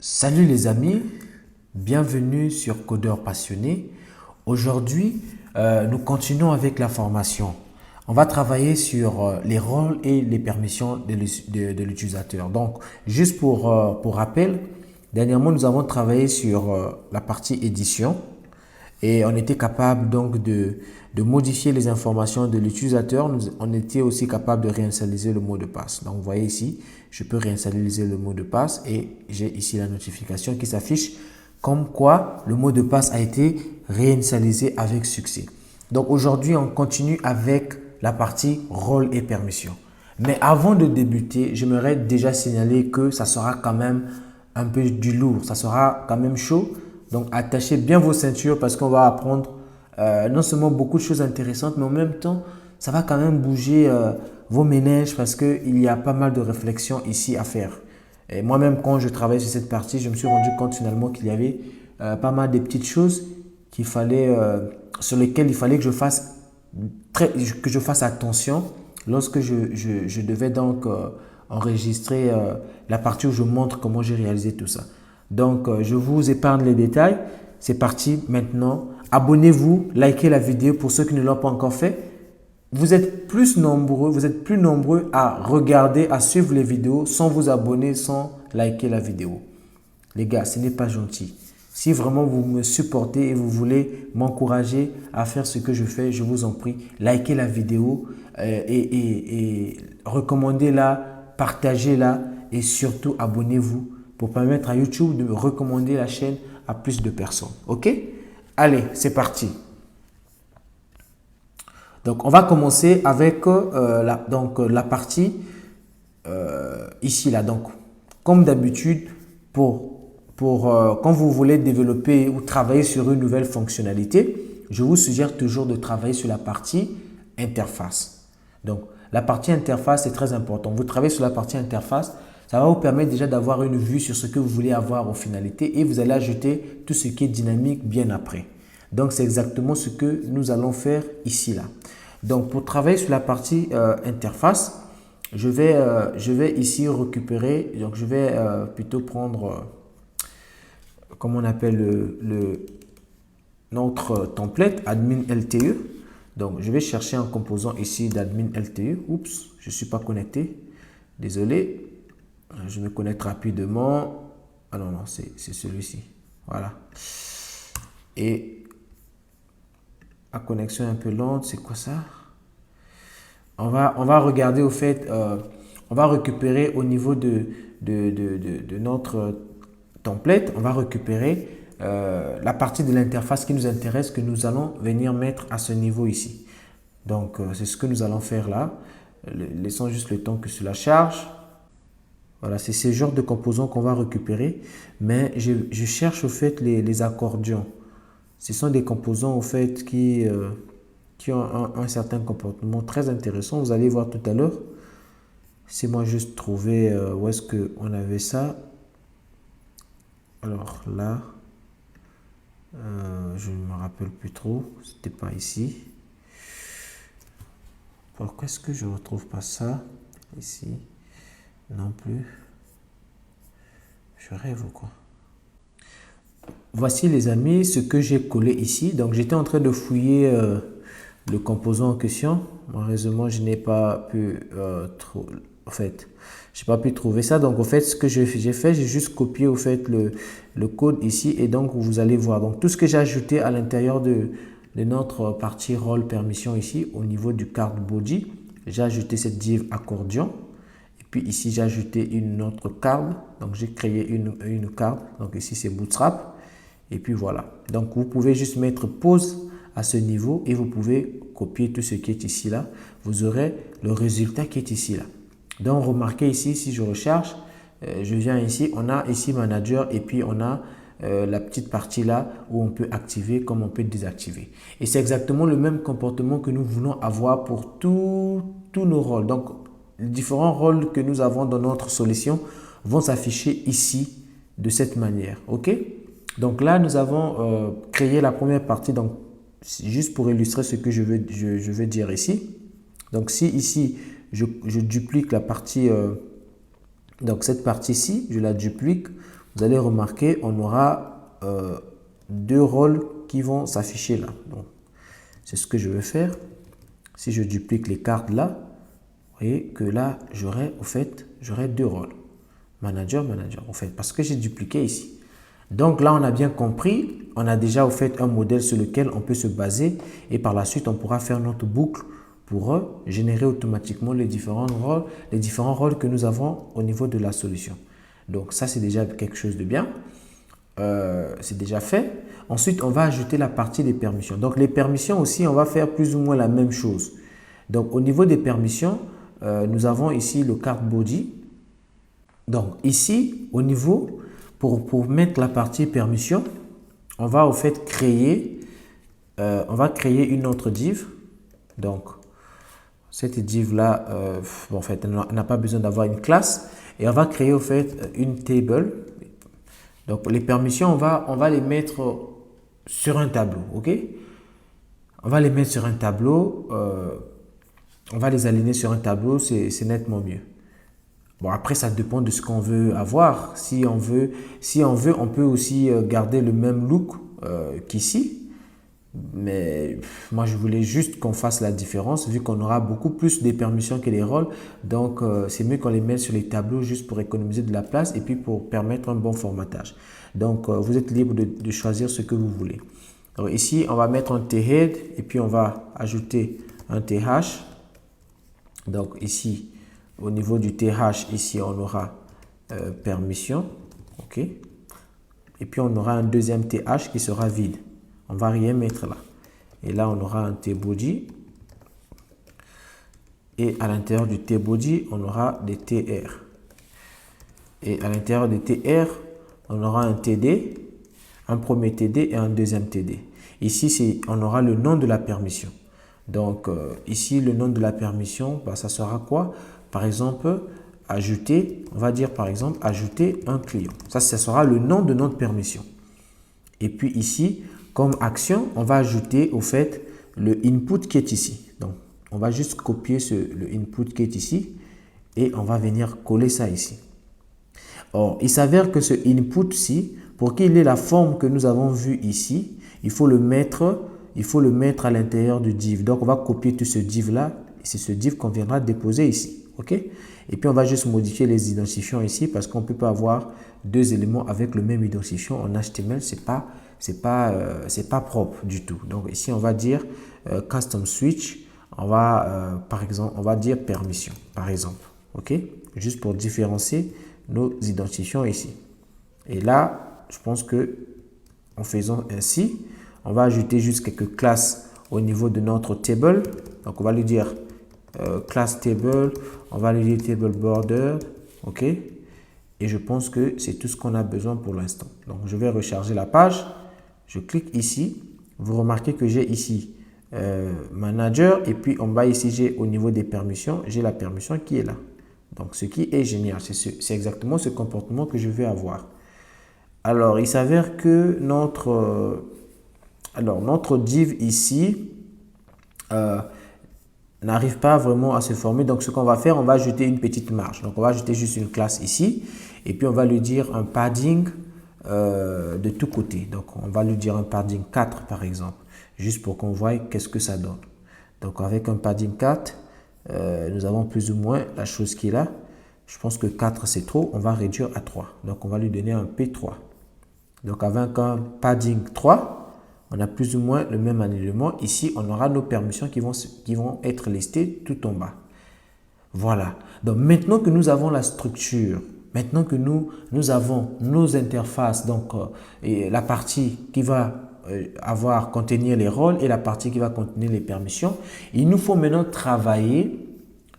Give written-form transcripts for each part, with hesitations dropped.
Salut les amis, bienvenue sur Codeur Passionné. Aujourd'hui, nous continuons avec la formation. On va travailler sur les rôles et les permissions de l'utilisateur. Donc, juste pour rappel, dernièrement, nous avons travaillé sur la partie édition et on était capable donc de modifier les informations de l'utilisateur. On était aussi capable de réinitialiser le mot de passe. Donc, vous voyez ici, je peux réinitialiser le mot de passe et j'ai ici la notification qui s'affiche comme quoi le mot de passe a été réinitialisé avec succès. Donc, aujourd'hui, on continue avec la partie rôle et permission. Mais avant de débuter, j'aimerais déjà signaler que ça sera quand même un peu du lourd, ça sera quand même chaud. Donc, attachez bien vos ceintures parce qu'on va apprendre non seulement beaucoup de choses intéressantes, mais en même temps, ça va quand même bouger vos ménages parce qu'il y a pas mal de réflexions ici à faire. Et moi-même, quand je travaillais sur cette partie, je me suis rendu compte finalement qu'il y avait pas mal de petites choses sur lesquelles il fallait que que je fasse attention lorsque je devais donc enregistrer la partie où je montre comment j'ai réalisé tout ça. Donc, je vous épargne les détails. C'est parti maintenant. Abonnez-vous, likez la vidéo pour ceux qui ne l'ont pas encore fait. Vous êtes plus nombreux à regarder, à suivre les vidéos sans vous abonner, sans liker la vidéo. Les gars, ce n'est pas gentil. Si vraiment vous me supportez et vous voulez m'encourager à faire ce que je fais, je vous en prie, likez la vidéo et recommandez-la, partagez-la et surtout abonnez-vous pour permettre à YouTube de me recommander la chaîne à plus de personnes. Ok? Allez, c'est parti. Donc, on va commencer avec la partie ici, là. Donc, comme d'habitude, quand vous voulez développer ou travailler sur une nouvelle fonctionnalité, je vous suggère toujours de travailler sur la partie interface. Donc, la partie interface est très importante. Vous travaillez sur la partie interface, ça va vous permettre déjà d'avoir une vue sur ce que vous voulez avoir en finalité et vous allez ajouter tout ce qui est dynamique bien après. Donc, c'est exactement ce que nous allons faire ici, là. Donc, pour travailler sur la partie interface, je vais ici récupérer, donc je vais plutôt prendre, comme on appelle notre template, admin LTE. Donc, je vais chercher un composant ici d'admin LTE. Oups, je ne suis pas connecté. Désolé. Je me connecte rapidement. Ah non, non, c'est celui-ci. Voilà. Et la connexion est un peu lente. C'est quoi ça? On va regarder au fait, on va récupérer au niveau de notre template, on va récupérer la partie de l'interface qui nous intéresse, que nous allons venir mettre à ce niveau ici. Donc, c'est ce que nous allons faire là. Laissons juste le temps que cela charge. Voilà, c'est ce genre de composants qu'on va récupérer. Mais je cherche au fait les accordions. Ce sont des composants au fait qui ont un certain comportement très intéressant. Vous allez voir tout à l'heure. C'est moi juste trouver où est-ce qu'on avait ça. Alors là, je ne me rappelle plus trop. C'était pas ici. Pourquoi est-ce que je ne retrouve pas ça ici? Non plus. Je rêve ou quoi? Voici les amis ce que j'ai collé ici. Donc j'étais en train de fouiller le composant en question. Malheureusement, je n'ai pas pu j'ai pas pu trouver ça. Donc, au fait, ce que j'ai fait, j'ai juste copié au fait le code ici et donc vous allez voir. Donc, tout ce que j'ai ajouté à l'intérieur de notre partie rôle permission ici au niveau du card body, j'ai ajouté cette div accordion. Et puis ici, j'ai ajouté une autre card. Donc, j'ai créé une card. Donc, ici, c'est Bootstrap. Et puis voilà. Donc, vous pouvez juste mettre pause à ce niveau et vous pouvez copier tout ce qui est ici là. Vous aurez le résultat qui est ici là. Donc, remarquez ici, si je recherche, je viens ici, on a ici manager et puis on a la petite partie là où on peut activer comme on peut désactiver. Et c'est exactement le même comportement que nous voulons avoir pour tous nos rôles. Donc, les différents rôles que nous avons dans notre solution vont s'afficher ici de cette manière. OK? Donc là, nous avons créé la première partie. Donc, juste pour illustrer ce que je veux dire ici. Donc, si ici, je duplique la partie, donc cette partie-ci, je la duplique. vous allez remarquer, on aura deux rôles qui vont s'afficher là. Donc, c'est ce que je vais faire. Si je duplique les cartes là, vous voyez que là, j'aurai deux rôles. Manager, manager, en fait, parce que j'ai dupliqué ici. Donc là, on a bien compris, on a déjà au fait un modèle sur lequel on peut se baser et par la suite, on pourra faire notre boucle pour générer automatiquement les différents rôles que nous avons au niveau de la solution. Donc ça, c'est déjà quelque chose de bien. C'est déjà fait. Ensuite, on va ajouter la partie des permissions. Donc les permissions aussi, on va faire plus ou moins la même chose. Donc au niveau des permissions, nous avons ici le card body. Donc ici, au niveau, pour mettre la partie permission, on va au fait créer, une autre div. Donc cette div là, en fait, elle n'a pas besoin d'avoir une classe et on va créer au fait une table. Donc les permissions, on va les mettre sur un tableau, ok? On va les mettre sur un tableau, on va les aligner sur un tableau, c'est nettement mieux. Bon, après, ça dépend de ce qu'on veut avoir. Si on veut, on peut aussi garder le même look qu'ici. Mais moi, je voulais juste qu'on fasse la différence vu qu'on aura beaucoup plus de permissions que les rôles. Donc, c'est mieux qu'on les mette sur les tableaux juste pour économiser de la place et puis pour permettre un bon formatage. Donc, vous êtes libre de choisir ce que vous voulez. Alors, ici, on va mettre un T-head et puis on va ajouter un TH. Donc, ici, au niveau du TH, ici, on aura permission. OK. Et puis, on aura un deuxième TH qui sera vide. On ne va rien mettre là. Et là, on aura un T-body. Et à l'intérieur du T-body, on aura des TR. Et à l'intérieur des TR, on aura un TD, un premier TD et un deuxième TD. Ici, on aura le nom de la permission. Donc, ici, le nom de la permission, bah, ça sera quoi? Par exemple, ajouter, on va dire par exemple, ajouter un client. Ça sera le nom de notre permission. Et puis ici, comme action, on va ajouter au fait le input qui est ici. Donc, on va juste copier le input qui est ici et on va venir coller ça ici. Or, il s'avère que ce input-ci, pour qu'il ait la forme que nous avons vue ici, il faut le mettre à l'intérieur du div. Donc, on va copier tout ce div-là et c'est ce div qu'on viendra déposer ici. OK? Et puis, on va juste modifier les identifiants ici parce qu'on ne peut pas avoir deux éléments avec le même identifiant en HTML. C'est pas propre du tout. Donc, ici, on va dire custom switch. On va, par exemple, on va dire permission, par exemple. OK? Juste pour différencier nos identifiants ici. Et là, je pense que en faisant ainsi, on va ajouter juste quelques classes au niveau de notre table. Donc, on va lui dire class table, on va lui dire table border, ok. Et je pense que c'est tout ce qu'on a besoin pour l'instant. Donc, je vais recharger la page. Je clique ici. Vous remarquez que j'ai ici manager et puis en bas ici, j'ai au niveau des permissions, j'ai la permission qui est là. Donc, ce qui est génial, c'est exactement ce comportement que je vais avoir. Alors, il s'avère que notre div ici n'arrive pas vraiment à se former. Donc, ce qu'on va faire, on va ajouter une petite marge. Donc, on va ajouter juste une classe ici et puis on va lui dire un padding de tous côtés. Donc, on va lui dire un padding 4 par exemple, juste pour qu'on voie qu'est-ce que ça donne. Donc, avec un padding 4, nous avons plus ou moins la chose qui est là. Je pense que 4 c'est trop, on va réduire à 3. Donc, on va lui donner un P3. Donc, avec un padding 3, on a plus ou moins le même alignement. Ici, on aura nos permissions qui vont être listées tout en bas. Voilà. Donc, maintenant que nous avons la structure, maintenant que nous avons nos interfaces, donc et la partie qui va contenir les rôles et la partie qui va contenir les permissions, il nous faut maintenant travailler.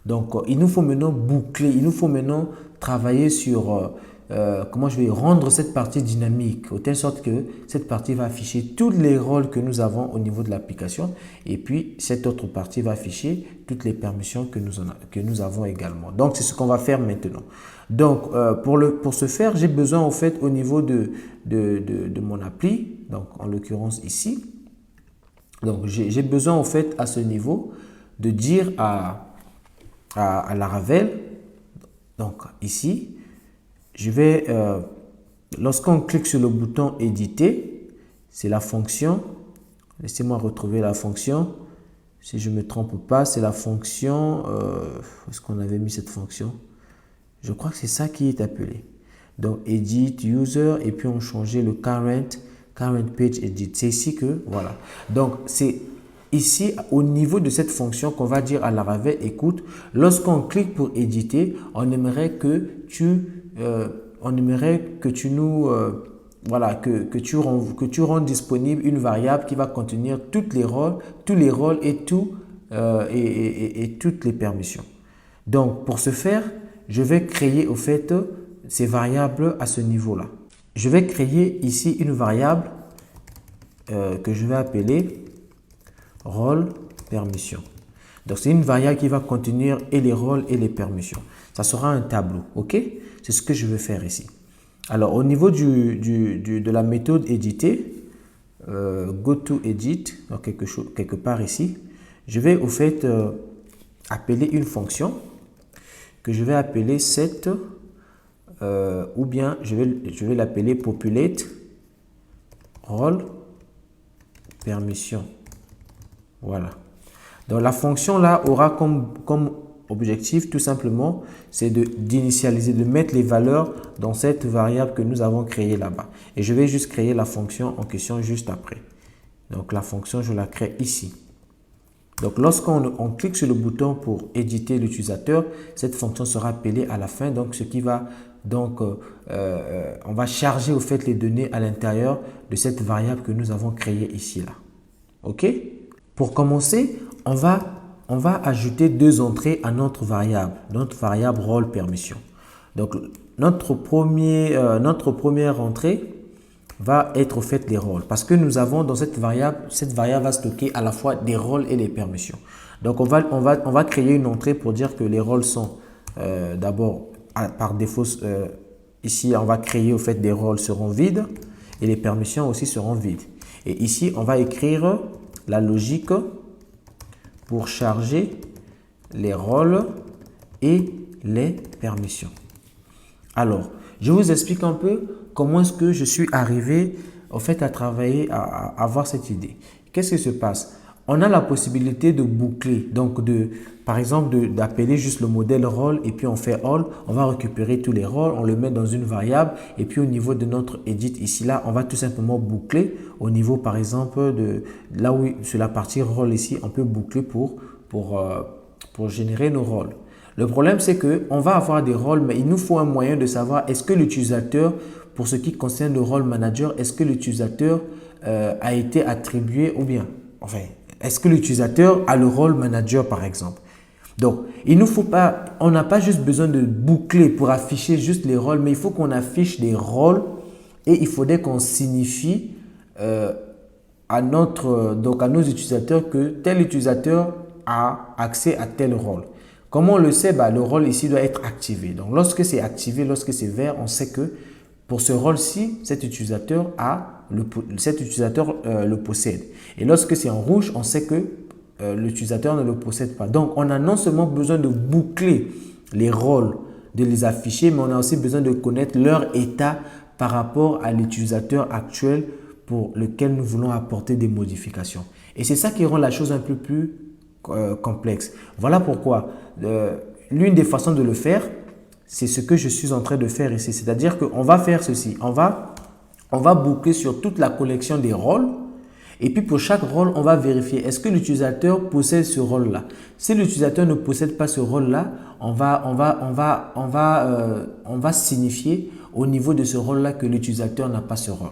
Donc, il nous faut maintenant boucler, il nous faut maintenant travailler sur comment je vais rendre cette partie dynamique, de telle sorte que cette partie va afficher tous les rôles que nous avons au niveau de l'application et puis cette autre partie va afficher toutes les permissions que nous avons également. Donc, c'est ce qu'on va faire maintenant. Donc, pour ce faire, j'ai besoin au fait au niveau de mon appli, donc en l'occurrence ici. Donc, j'ai besoin au fait à ce niveau de dire à Laravel, donc ici, je vais lorsqu'on clique sur le bouton éditer, c'est la fonction, laissez-moi retrouver la fonction, si je ne me trompe pas, c'est la fonction, où est-ce qu'on avait mis cette fonction? Je crois que c'est ça qui est appelé. Donc, edit user, et puis on changeait le current page edit. C'est ici que, voilà. Donc, c'est ici, au niveau de cette fonction qu'on va dire à Laravel, écoute, lorsqu'on clique pour éditer, on aimerait que tu nous, voilà, que tu rendes disponible une variable qui va contenir tous les rôles et toutes les permissions. Donc, pour ce faire, je vais créer au fait ces variables à ce niveau-là. Je vais créer ici une variable que je vais appeler rôle permission. Donc, c'est une variable qui va contenir et les rôles et les permissions. Ça sera un tableau, ok? C'est ce que je vais faire ici. Alors, au niveau de la méthode éditer, go to edit, donc quelque part ici, je vais au fait appeler une fonction que je vais appeler set ou bien je vais l'appeler populate role permission. Voilà. Donc la fonction là aura comme objectif tout simplement, c'est d'initialiser, de mettre les valeurs dans cette variable que nous avons créée là-bas. Et je vais juste créer la fonction en question juste après. Donc la fonction, je la crée ici. Donc lorsqu'on clique sur le bouton pour éditer l'utilisateur, cette fonction sera appelée à la fin. Donc ce qui va, donc on va charger au fait les données à l'intérieur de cette variable que nous avons créée ici là. OK? Pour commencer, on va ajouter deux entrées à notre variable rôle permission. Donc notre première entrée va être au fait les rôles parce que nous avons dans cette variable va stocker à la fois des rôles et des permissions. Donc on va créer une entrée pour dire que les rôles sont d'abord par défaut ici on va créer au fait des rôles seront vides et les permissions aussi seront vides. Et ici on va écrire la logique pour charger les rôles et les permissions. Alors, je vous explique un peu comment est-ce que je suis arrivé au fait à travailler, à avoir cette idée. Qu'est-ce qui se passe? On a la possibilité de boucler, donc par exemple d'appeler juste le modèle rôle et puis on fait all, on va récupérer tous les rôles, on le met dans une variable et puis au niveau de notre edit ici là, on va tout simplement boucler au niveau par exemple de là où sur la partie rôle ici, on peut boucler pour générer nos rôles. Le problème, c'est qu'on va avoir des rôles, mais il nous faut un moyen de savoir est-ce que l'utilisateur, pour ce qui concerne le rôle manager, est-ce que l'utilisateur a été attribué ou bien, enfin, est-ce que l'utilisateur a le rôle manager par exemple. Donc, il nous faut pas, on n'a pas juste besoin de boucler pour afficher juste les rôles, mais il faut qu'on affiche des rôles et il faudrait qu'on signifie à nos utilisateurs que tel utilisateur a accès à tel rôle. Comment on le sait? Le rôle ici doit être activé. Donc, lorsque c'est activé, lorsque c'est vert, on sait que pour ce rôle-ci, cet utilisateur le possède. Et lorsque c'est en rouge, on sait que l'utilisateur ne le possède pas. Donc, on a non seulement besoin de boucler les rôles, de les afficher, mais on a aussi besoin de connaître leur état par rapport à l'utilisateur actuel pour lequel nous voulons apporter des modifications. Et c'est ça qui rend la chose un peu plus complexe. Voilà pourquoi l'une des façons de le faire, c'est ce que je suis en train de faire ici. C'est-à-dire qu'on va faire ceci. On va boucler sur toute la collection des rôles. Et puis pour chaque rôle, on va vérifier est-ce que l'utilisateur possède ce rôle-là. Si l'utilisateur ne possède pas ce rôle-là, on va signifier au niveau de ce rôle-là que l'utilisateur n'a pas ce rôle.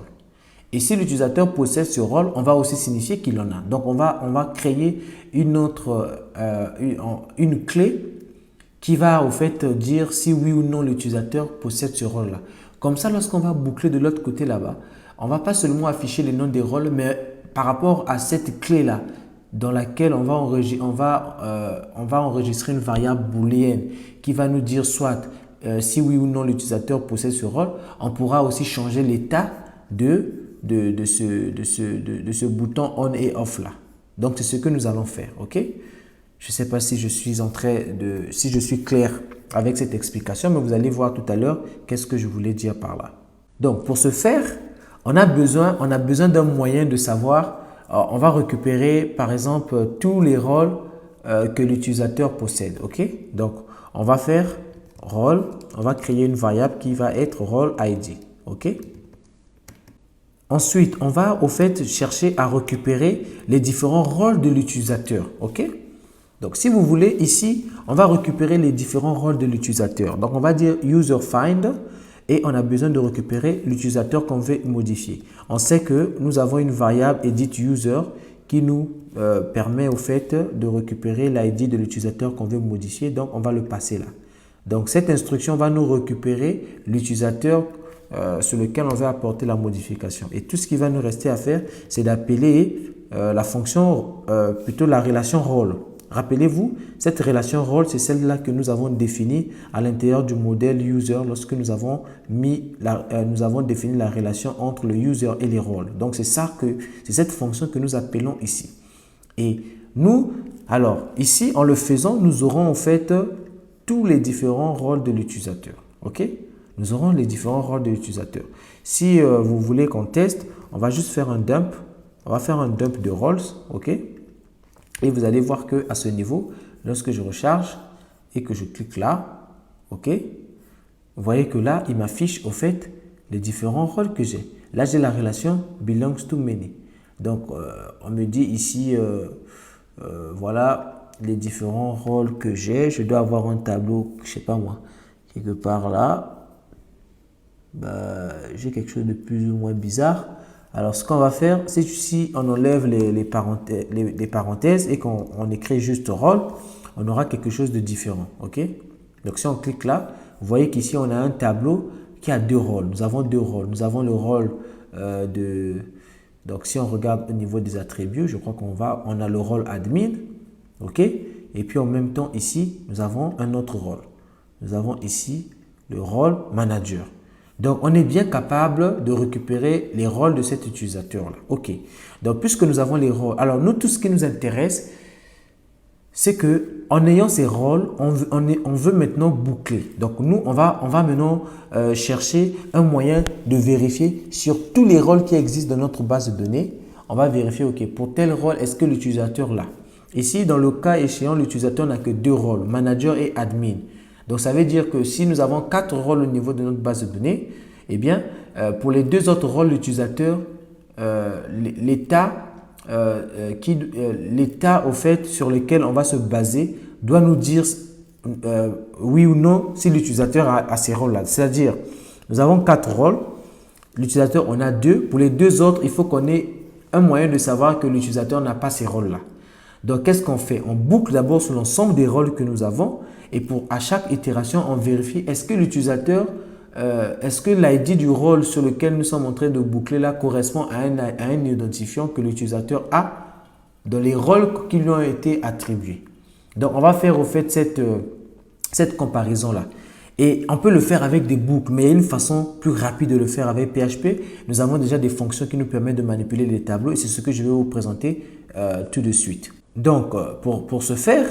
Et si l'utilisateur possède ce rôle, on va aussi signifier qu'il en a. Donc, on va créer une clé qui va au fait dire si oui ou non l'utilisateur possède ce rôle-là. Comme ça, lorsqu'on va boucler de l'autre côté là-bas, on ne va pas seulement afficher les noms des rôles, mais par rapport à cette clé-là, dans laquelle on va enregistrer une variable booléenne qui va nous dire soit si oui ou non l'utilisateur possède ce rôle, on pourra aussi changer l'état de ce bouton on et off là. Donc, c'est ce que nous allons faire, ok? Je ne sais pas si je suis clair avec cette explication, mais vous allez voir tout à l'heure qu'est-ce que je voulais dire par là. Donc, pour ce faire, on a besoin d'un moyen de savoir, on va récupérer par exemple tous les rôles que l'utilisateur possède. OK? Donc, on va faire rôle, on va créer une variable qui va être rôle ID. OK? Ensuite, on va au fait chercher à récupérer les différents rôles de l'utilisateur. OK? Donc, si vous voulez, ici, on va récupérer les différents rôles de l'utilisateur. Donc, on va dire user find et on a besoin de récupérer l'utilisateur qu'on veut modifier. On sait que nous avons une variable edit user qui nous permet au fait de récupérer l'ID de l'utilisateur qu'on veut modifier. Donc, on va le passer là. Donc, cette instruction va nous récupérer l'utilisateur sur lequel on veut apporter la modification. Et tout ce qui va nous rester à faire, c'est d'appeler la fonction, plutôt la relation rôle. Rappelez-vous, cette relation rôle, c'est celle-là que nous avons définie à l'intérieur du modèle user lorsque nous avons défini la relation entre le user et les rôles. Donc, c'est cette fonction que nous appelons ici. Et nous, alors, ici, en le faisant, nous aurons en fait tous les différents rôles de l'utilisateur. OK? Nous aurons les différents rôles de l'utilisateur. Si vous voulez qu'on teste, on va juste faire un dump. On va faire un dump de roles. OK? Et vous allez voir qu'à ce niveau, lorsque je recharge et que je clique là, OK, vous voyez que là, il m'affiche au fait les différents rôles que j'ai. Là, j'ai la relation belongs to many. Donc, on me dit ici, voilà les différents rôles que j'ai. Je dois avoir un tableau, je ne sais pas moi, quelque part là. J'ai quelque chose de plus ou moins bizarre. Alors, ce qu'on va faire, c'est si on enlève les parenthèses et qu'on écrit juste rôle, on aura quelque chose de différent. OK? Donc, si on clique là, vous voyez qu'ici, on a un tableau qui a deux rôles. Nous avons deux rôles. Nous avons le rôle de... Donc, si on regarde au niveau des attributs, je crois qu'on a le rôle admin. OK? Et puis, en même temps, ici, nous avons un autre rôle. Nous avons ici le rôle manager. Donc, on est bien capable de récupérer les rôles de cet utilisateur-là. OK. Donc, puisque nous avons les rôles, alors nous, tout ce qui nous intéresse, c'est que en ayant ces rôles, on veut maintenant boucler. Donc, nous, on va maintenant chercher un moyen de vérifier sur tous les rôles qui existent dans notre base de données. On va vérifier, OK, pour tel rôle, est-ce que l'utilisateur l'a? Ici, dans le cas échéant, l'utilisateur n'a que deux rôles, manager et admin. Donc, ça veut dire que si nous avons 4 rôles au niveau de notre base de données, eh bien, pour les deux autres rôles d'utilisateur, l'état au fait sur lequel on va se baser doit nous dire oui ou non si l'utilisateur a ces rôles-là. C'est-à-dire, nous avons 4 rôles, l'utilisateur en a 2. Pour les deux autres, il faut qu'on ait un moyen de savoir que l'utilisateur n'a pas ces rôles-là. Donc, qu'est-ce qu'on fait? On boucle d'abord sur l'ensemble des rôles que nous avons et à chaque itération, on vérifie est-ce que l'utilisateur, est-ce que l'ID du rôle sur lequel nous sommes en train de boucler là correspond à un identifiant que l'utilisateur a dans les rôles qui lui ont été attribués. Donc, on va faire au fait cette comparaison-là. Et on peut le faire avec des boucles, mais il y a une façon plus rapide de le faire avec PHP. Nous avons déjà des fonctions qui nous permettent de manipuler les tableaux et c'est ce que je vais vous présenter tout de suite. Donc, pour ce faire,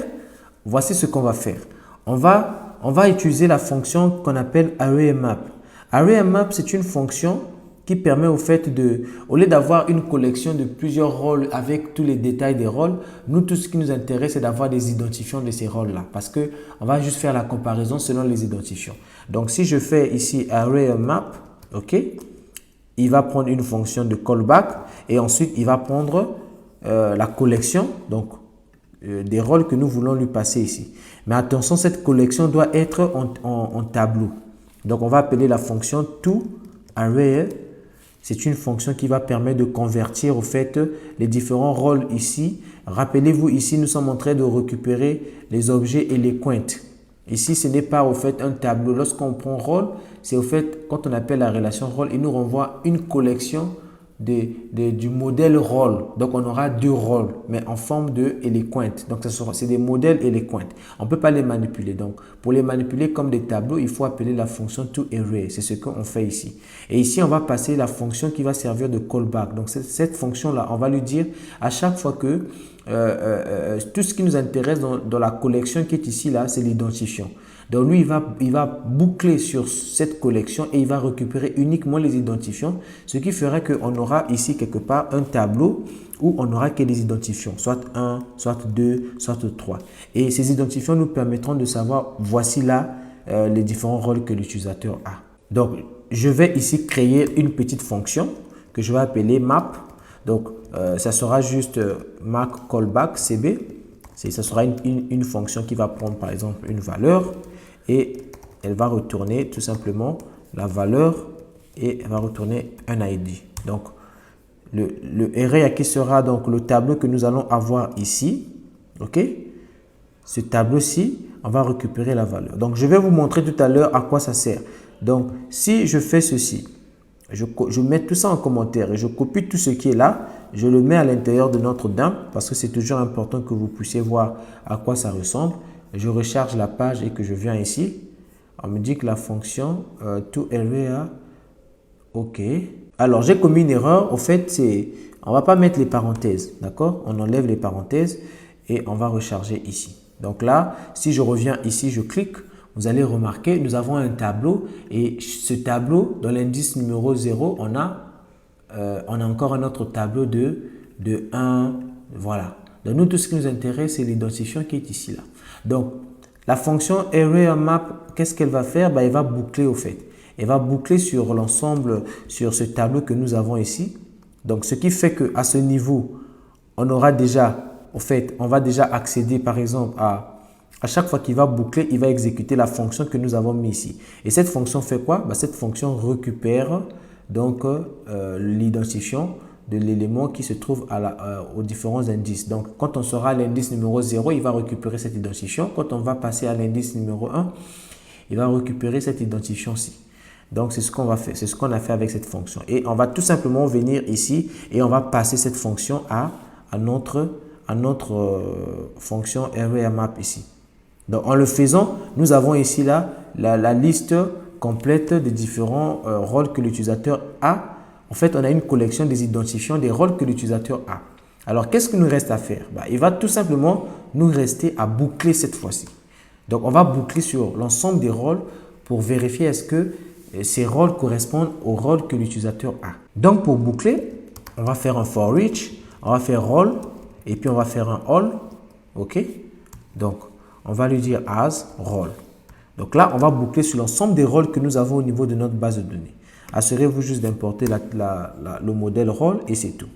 voici ce qu'on va faire. On va utiliser la fonction qu'on appelle ArrayMap. ArrayMap, c'est une fonction qui permet au fait au lieu d'avoir une collection de plusieurs rôles avec tous les détails des rôles, nous, tout ce qui nous intéresse, c'est d'avoir des identifiants de ces rôles-là parce qu'on va juste faire la comparaison selon les identifiants. Donc, si je fais ici ArrayMap, OK, il va prendre une fonction de callback et ensuite, il va prendre la collection, donc des rôles que nous voulons lui passer ici. Mais attention, cette collection doit être en tableau. Donc, on va appeler la fonction toArray. C'est une fonction qui va permettre de convertir au fait les différents rôles ici. Rappelez-vous, ici, nous sommes en train de récupérer les objets et les cointes. Ici, ce n'est pas au fait un tableau. Lorsqu'on prend rôle, c'est au fait, quand on appelle la relation rôle, il nous renvoie une collection du modèle rôle. Donc, on aura deux rôles, mais en forme de et les cointes. Donc, c'est des modèles et les cointes. On ne peut pas les manipuler. Donc, pour les manipuler comme des tableaux, il faut appeler la fonction toArray. C'est ce qu'on fait ici. Et ici, on va passer la fonction qui va servir de callback. Donc, cette fonction-là, on va lui dire à chaque fois que tout ce qui nous intéresse dans la collection qui est ici, là, c'est l'identifiant. Donc lui, il va boucler sur cette collection et il va récupérer uniquement les identifiants, ce qui fera qu'on aura ici quelque part un tableau où on n'aura que des identifiants, soit 1, soit 2, soit 3. Et ces identifiants nous permettront de savoir, voici là les différents rôles que l'utilisateur a. Donc, je vais ici créer une petite fonction que je vais appeler map. Donc, ça sera juste map callback cb. Ça sera une fonction qui va prendre par exemple une valeur et elle va retourner tout simplement la valeur et elle va retourner un ID. Donc, le array qui sera donc le tableau que nous allons avoir ici. OK? Ce tableau-ci, on va récupérer la valeur. Donc, je vais vous montrer tout à l'heure à quoi ça sert. Donc, si je fais ceci, je mets tout ça en commentaire et je copie tout ce qui est là, je le mets à l'intérieur de notre dump parce que c'est toujours important que vous puissiez voir à quoi ça ressemble. Je recharge la page et que je viens ici. On me dit que la fonction toArea, OK. Alors, j'ai commis une erreur. Au fait, on ne va pas mettre les parenthèses, d'accord? On enlève les parenthèses et on va recharger ici. Donc là, si je reviens ici, je clique, vous allez remarquer, nous avons un tableau et ce tableau, dans l'indice numéro 0, on a encore un autre tableau de 1, voilà. Donc nous, tout ce qui nous intéresse, c'est l'identifiant qui est ici là. Donc, la fonction AreaMap, qu'est-ce qu'elle va faire? Elle va boucler au fait. Elle va boucler sur l'ensemble, sur ce tableau que nous avons ici. Donc, ce qui fait qu'à ce niveau, on aura déjà, au fait, on va déjà accéder par exemple à chaque fois qu'il va boucler, il va exécuter la fonction que nous avons mis ici. Et cette fonction fait quoi? Cette fonction récupère donc l'identifiant de l'élément qui se trouve aux différents indices. Donc, quand on sera à l'indice numéro 0, il va récupérer cet identifiant. Quand on va passer à l'indice numéro 1, il va récupérer cet identifiant-ci. Donc, c'est ce qu'on va faire. C'est ce qu'on a fait avec cette fonction. Et on va tout simplement venir ici et on va passer cette fonction à notre fonction AreaMap ici. Donc, en le faisant, nous avons ici là la liste complète des différents rôles que l'utilisateur a. En fait, on a une collection des identifiants des rôles que l'utilisateur a. Alors, qu'est-ce qu'il nous reste à faire? Il va tout simplement nous rester à boucler cette fois-ci. Donc, on va boucler sur l'ensemble des rôles pour vérifier est-ce que ces rôles correspondent aux rôles que l'utilisateur a. Donc, pour boucler, on va faire un for each, on va faire rôle et puis on va faire un all. OK? Donc, on va lui dire as rôle. Donc là, on va boucler sur l'ensemble des rôles que nous avons au niveau de notre base de données. Assurez-vous juste d'importer le modèle rôle et c'est tout.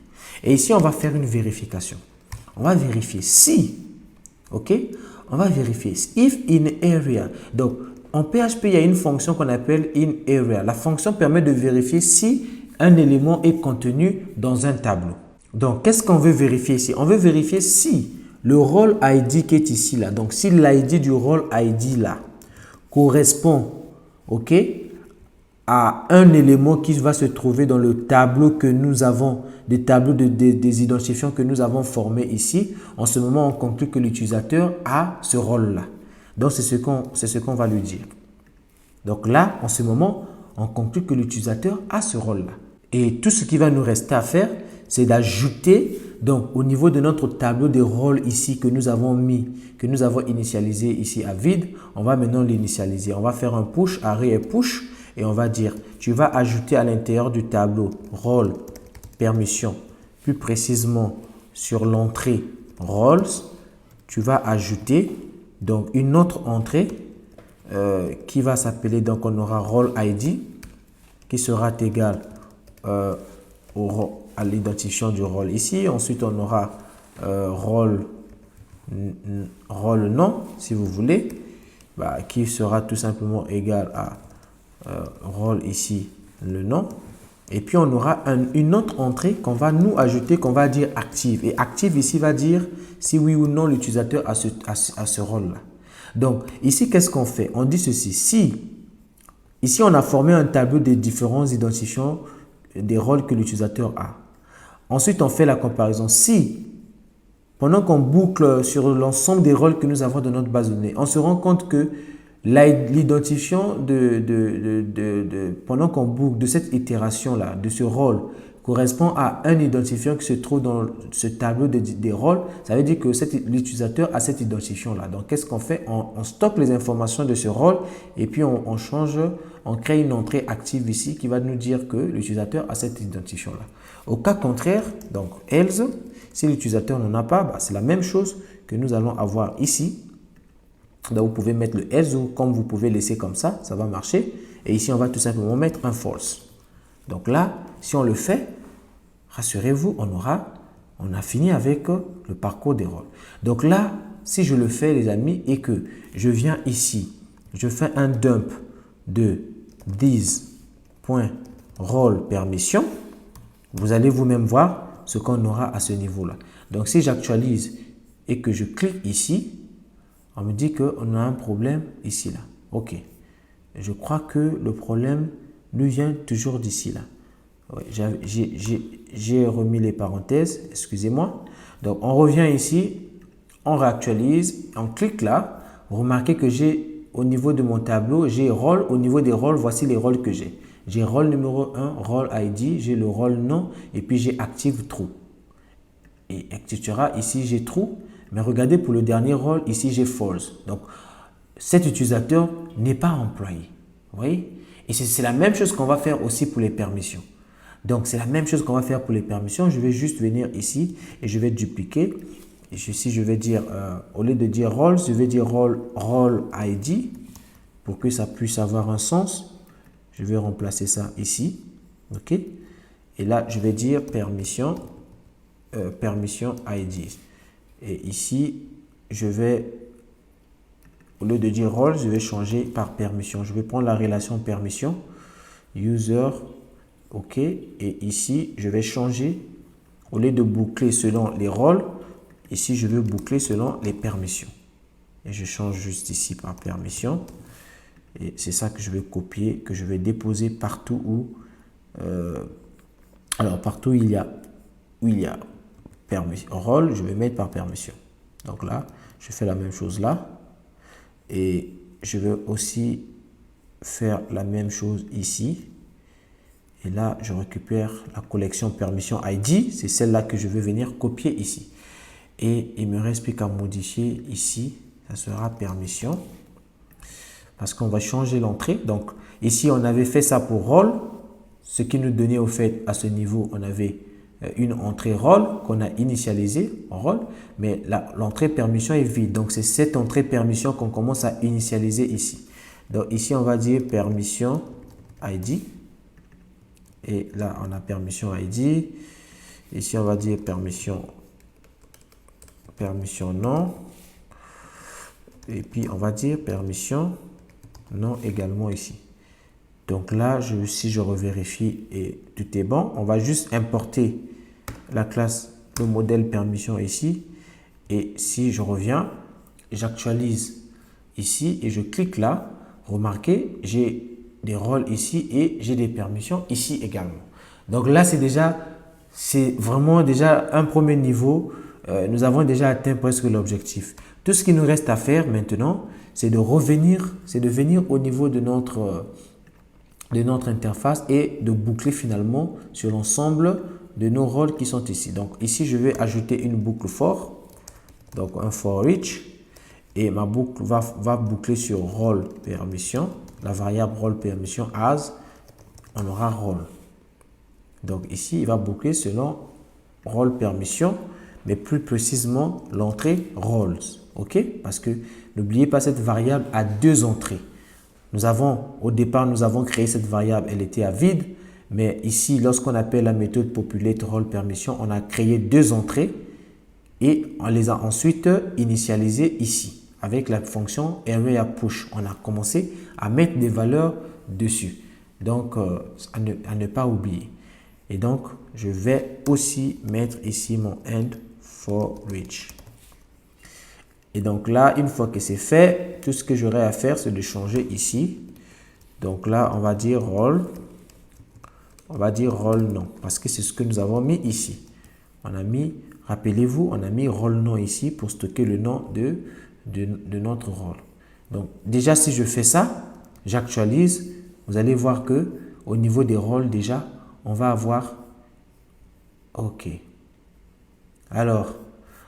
Et ici, on va faire une vérification. On va vérifier si, OK? On va vérifier if in area. Donc, en PHP, il y a une fonction qu'on appelle in area. La fonction permet de vérifier si un élément est contenu dans un tableau. Donc, qu'est-ce qu'on veut vérifier ici? On veut vérifier si le rôle ID qui est ici là, donc si l'ID du rôle ID là correspond, OK, à un élément qui va se trouver dans le tableau que nous avons, des tableaux des identifiants que nous avons formés ici. En ce moment, on conclut que l'utilisateur a ce rôle-là. Donc, c'est ce qu'on va lui dire. Donc là, en ce moment, on conclut que l'utilisateur a ce rôle-là. Et tout ce qui va nous rester à faire, c'est d'ajouter, donc au niveau de notre tableau des rôles ici que nous avons mis, que nous avons initialisé ici à vide, on va maintenant l'initialiser. On va faire un push, arrêt et push, et on va dire, tu vas ajouter à l'intérieur du tableau rôle, permission, plus précisément sur l'entrée roles, tu vas ajouter donc une autre entrée qui va s'appeler, donc on aura role ID qui sera égal à l'identifiant du rôle ici. Ensuite, on aura rôle nom, si vous voulez, qui sera tout simplement égal à rôle ici, le nom. Et puis, on aura une autre entrée qu'on va nous ajouter, qu'on va dire active. Et active ici va dire si oui ou non l'utilisateur a ce rôle-là. Donc, ici, qu'est-ce qu'on fait? On dit ceci. Si, ici, on a formé un tableau des différents identifiants des rôles que l'utilisateur a. Ensuite, on fait la comparaison. Si, pendant qu'on boucle sur l'ensemble des rôles que nous avons dans notre base de données, on se rend compte que l'identifiant pendant qu'on boucle de cette itération-là, de ce rôle, correspond à un identifiant qui se trouve dans ce tableau des rôles, ça veut dire que l'utilisateur a cet identifiant-là. Donc, qu'est-ce qu'on fait? On stocke les informations de ce rôle et puis on change, on crée une entrée active ici qui va nous dire que l'utilisateur a cet identifiant-là. Au cas contraire, donc else, si l'utilisateur n'en a pas, bah, c'est la même chose que nous allons avoir ici. Donc, vous pouvez mettre le else ou comme vous pouvez laisser comme ça va marcher. Et ici, on va tout simplement mettre un false. Donc là, si on le fait, rassurez-vous, on a fini avec le parcours des rôles. Donc là, si je le fais, les amis, et que je viens ici, je fais un dump de this.role permission, vous allez vous-même voir ce qu'on aura à ce niveau-là. Donc, si j'actualise et que je clique ici, on me dit qu'on a un problème ici, là. OK. Je crois que le problème nous vient toujours d'ici, là. Ouais, j'ai remis les parenthèses, excusez-moi. Donc, on revient ici, on réactualise, on clique là. Remarquez que j'ai, au niveau de mon tableau, j'ai rôle. Au niveau des rôles, voici les rôles que j'ai. J'ai rôle numéro 1, rôle ID, j'ai le rôle non, et puis j'ai active true. Et etc. Ici, j'ai true. Mais regardez pour le dernier rôle, ici, j'ai false. Donc, cet utilisateur n'est pas employé. Vous voyez? Et c'est la même chose qu'on va faire aussi pour les permissions. Donc, c'est la même chose qu'on va faire pour les permissions. Je vais juste venir ici et je vais dupliquer. Et ici, je vais dire, au lieu de dire roles, je vais dire role ID pour que ça puisse avoir un sens. Je vais remplacer ça ici. OK? Et là, je vais dire permission ID. Et ici, je vais, au lieu de dire role, je vais changer par permission. Je vais prendre la relation permission, user, OK. Et ici, je vais changer, au lieu de boucler selon les rôles, ici, je vais boucler selon les permissions. Et je change juste ici par permission. Et c'est ça que je vais copier, que je vais déposer partout où, partout où il y a permission, rôle, je vais mettre par permission. Donc là, je fais la même chose là. Et je vais aussi faire la même chose ici. Et là, je récupère la collection permission ID. C'est celle-là que je vais venir copier ici. Et il me reste plus qu'à modifier ici. Ça sera permission. Parce qu'on va changer l'entrée. Donc ici, on avait fait ça pour rôle. Ce qui nous donnait au fait à ce niveau, on avait une entrée rôle qu'on a initialisée en rôle, mais l'entrée permission est vide. Donc, c'est cette entrée permission qu'on commence à initialiser ici. Donc, ici, on va dire permission ID. Et là, on a permission ID. Ici, on va dire permission non. Et puis, on va dire permission non également ici. Donc là, si je revérifie et tout est bon, on va juste importer la classe, le modèle permission ici. Et si je reviens, j'actualise ici et je clique là, remarquez, j'ai des rôles ici et j'ai des permissions ici également. Donc là, c'est vraiment déjà un premier niveau. Nous avons déjà atteint presque l'objectif. Tout ce qui nous reste à faire maintenant, c'est de venir au niveau de notre interface et de boucler finalement sur l'ensemble de nos rôles qui sont ici. Donc ici, je vais ajouter une boucle for, donc un for each, et ma boucle va boucler sur rôle permission, la variable rôle permission as, on aura rôle. Donc ici, il va boucler selon rôle permission, mais plus précisément l'entrée roles. OK? Parce que n'oubliez pas, cette variable a deux entrées. Au départ, nous avons créé cette variable, elle était à vide, mais ici, lorsqu'on appelle la méthode populate role permission, on a créé deux entrées et on les a ensuite initialisées ici avec la fonction area push. On a commencé à mettre des valeurs dessus, donc à ne pas oublier. Et donc, je vais aussi mettre ici mon end for each. Et donc là, une fois que c'est fait, tout ce que j'aurai à faire, c'est de changer ici. Donc là, on va dire rôle. On va dire rôle non, parce que c'est ce que nous avons mis ici. On a mis, rappelez-vous, on a mis rôle non ici pour stocker le nom de notre rôle. Donc déjà, si je fais ça, j'actualise, vous allez voir que au niveau des rôles, déjà, on va avoir OK. Alors,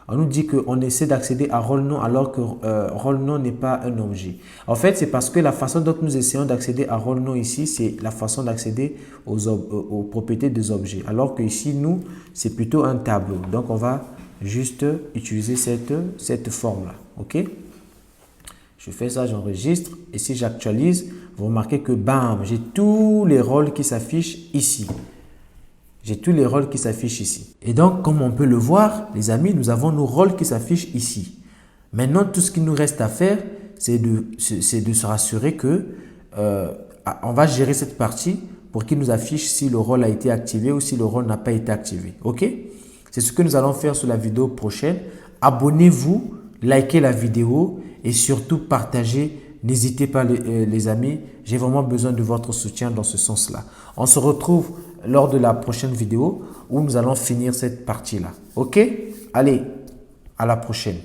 on nous dit qu'on essaie d'accéder à rôle nom alors que rôle nom n'est pas un objet. En fait, c'est parce que la façon dont nous essayons d'accéder à rôle nom ici, c'est la façon d'accéder aux propriétés des objets. Alors que ici, nous, c'est plutôt un tableau. Donc, on va juste utiliser cette forme-là. OK? Je fais ça, j'enregistre. Et si j'actualise, vous remarquez que bam, j'ai tous les rôles qui s'affichent ici. J'ai tous les rôles qui s'affichent ici. Et donc, comme on peut le voir, les amis, nous avons nos rôles qui s'affichent ici. Maintenant, tout ce qu'il nous reste à faire, c'est de se rassurer que on va gérer cette partie pour qu'il nous affiche si le rôle a été activé ou si le rôle n'a pas été activé. OK? C'est ce que nous allons faire sur la vidéo prochaine. Abonnez-vous, likez la vidéo et surtout partagez. N'hésitez pas les amis, j'ai vraiment besoin de votre soutien dans ce sens-là. On se retrouve lors de la prochaine vidéo où nous allons finir cette partie-là. OK? Allez, à la prochaine.